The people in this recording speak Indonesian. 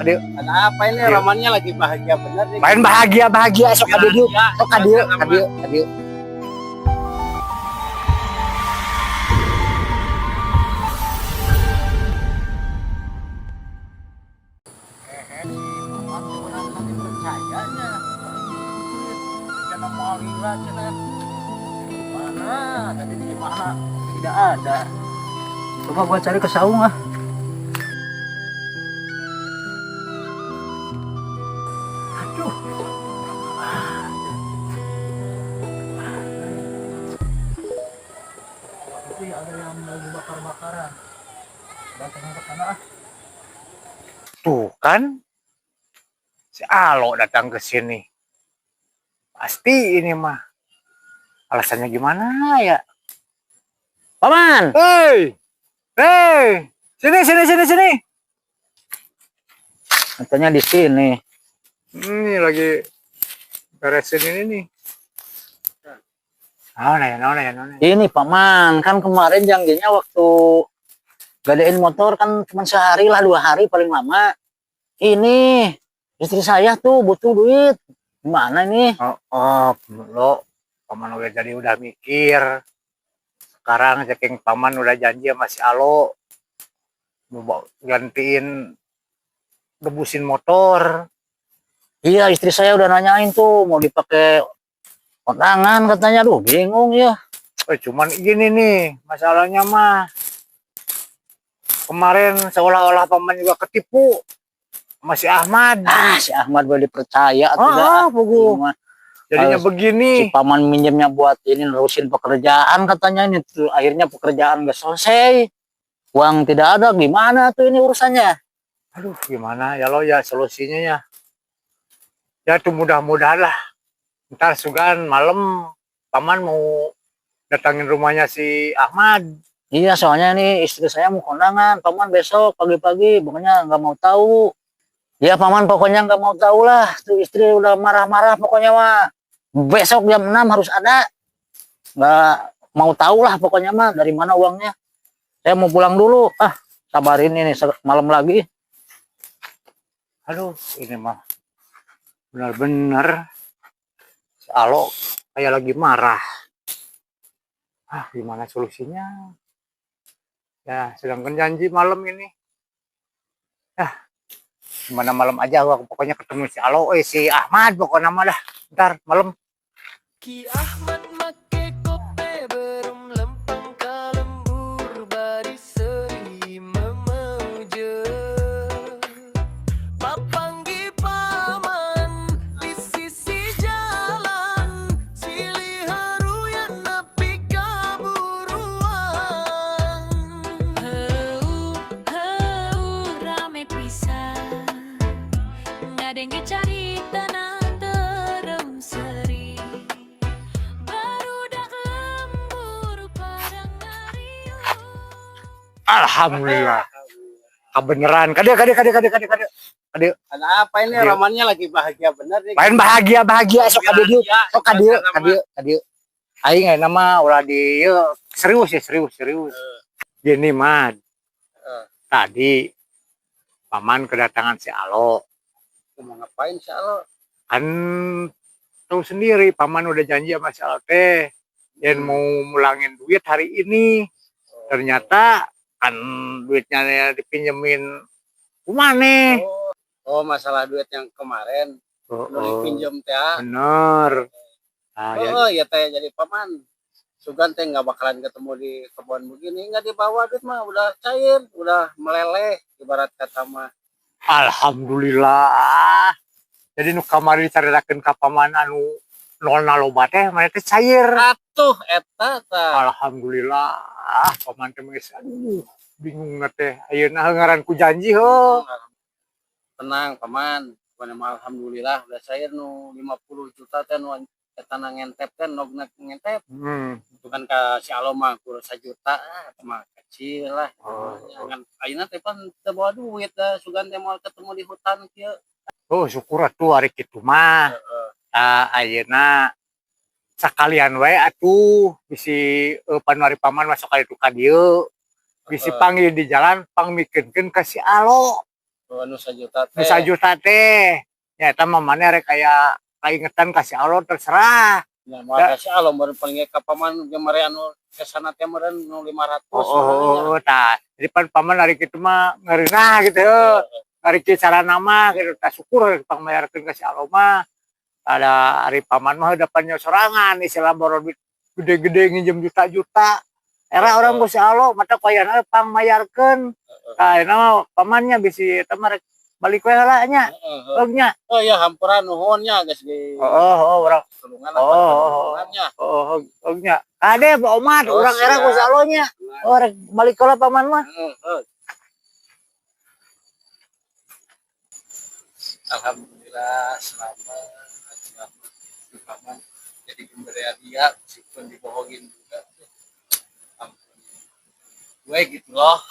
Kadieu. Ada apa ini? Romannya lagi bahagia bener nih. Main bahagia sok kadieu. Sok kadieu. Mana? Tadi di mana? Tidak ada. Coba gua cari ke saung ah. Aduh. Tapi ada yang lagi bakar-bakaran. Datang ke sana ah. Tuh kan. Si Alo datang ke sini. Pasti ini mah. Alasannya gimana ya? Paman. Hei. Sini. Katanya di sini. Ini lagi beresin ini nih. Nona. Ini Paman, kan kemarin janjinya waktu gadein motor kan cuma sehari lah, 2 hari paling lama. Ini istri saya tuh butuh duit. Gimana nih? Lo Paman udah mikir. Sekarang saking Paman udah janji sama si Alo mau gantiin gebusin motor. Iya, istri saya udah nanyain tuh mau dipakai kondangan katanya. Duh, bingung ya. Cuman gini nih, masalahnya mah kemarin seolah-olah Paman juga ketipu sama si Ahmad. Si Ahmad boleh dipercaya tidak? Jadinya begini. Si Paman minjemnya buat ini nerusin pekerjaan katanya, ini tuh akhirnya pekerjaan gak selesai. Uang tidak ada, gimana tuh ini urusannya? Aduh, gimana ya lo ya solusinya ya. Ya tuh mudah-mudahan lah. Ntar sugan malam Paman mau datangin rumahnya si Ahmad. Iya, soalnya nih istri saya mau kondangan. Paman besok pagi-pagi, pokoknya nggak mau tahu. Ya Paman pokoknya nggak mau tahu lah. Tuh istri udah marah-marah pokoknya mah. Besok jam 6 harus ada. Nggak mau tahu lah pokoknya mah dari mana uangnya. Saya mau pulang dulu. Sabarin ini malam lagi. Aduh, ini mah benar-benar si Alo kayak lagi marah. Gimana solusinya? Ya, sedangkan janji malam ini. Gimana malam aja gua pokoknya ketemu si Alo, si Ahmad pokoknya mah dah. Ntar malam. Ki Ahmad make kope belum lempeng kalembur bari seri memuja papanggi paman di sisi jalan silih haruyan nepi kaburuan rame pisan ngadenge carita na terem seri Alhamdulillah. Kebeneran. Kade. Ada apa ini? Romannya lagi bahagia bener nih. Main bahagia sok kadieu. Sok kadieu. Aing nama ulah di serius. Gini, Mad. Tadi Paman kedatangan si Alo. Mau ngapain si Alo? Kan tahu sendiri Paman udah janji sama si Alo teh dan mau mulangin duit hari ini. Ternyata kan duitnya dipinjemin kemana? Masalah duit yang kemarin dipinjam teh. Bener. Ya teh jadi Paman. Sugan teh nggak bakalan ketemu di kebun begini, nggak dibawa duit mah udah cair, udah meleleh ibarat kata mah. Alhamdulillah. Jadi nu kamari dicaritakeun ka Paman anu nolna loba teh mana teh cair. Atuh eta tah. Alhamdulillah. Paman teh geus aduh bingung teh ayeuna ngaran ku janji heuh. Tenang Paman, pokoknya mah alhamdulillah udah cair nu 50 juta teh nu eta ngentep teh nogna ngentep. Itu kan ka si Alo mah kurang 1 juta mah kecil lah. Jangan ayeuna teh pan teu bawa duit dah sugan teh mau ketemu di hutan kieu. Syukur atuh ari kitu mah. Ayeuna sakalian wae atuh bisi panuari Paman masuk ka ditu ka dieu. Bisi panggil di jalan pangmikeunkeun ka si Alo. anu sajuta teh. Nu sajuta teh. Ya eta mah maneh rek aya kaingetan kasih Allah terserah. Ya makasih Allah baru paling ka paman gemare anu kesana teh meureun nu 500. Oh, tah. Jadi paman hari kitu mah ngeunah gitu. Hari kitu cara nama gitu tah syukur pangmayarkeun kasih Allah mah. Ada hari paman mah depannya sorangan istilah boros duit gede-gede nginjem juta-juta. Era orang Gusti Allah mata payana pangmayarkeun. Tah nama pamannya bisi eta mah rek balik we heula nya. Nya. Oh ya hampuran nuhunnya geus di Urang. tulungan Nya. Ade Pak Omar, urang era Gusti Allah nya. Oh rek balik heula paman mah. Alhamdulillah selamat paman jadi pemberian dia meskipun dibohongin juga. Gue gitu loh.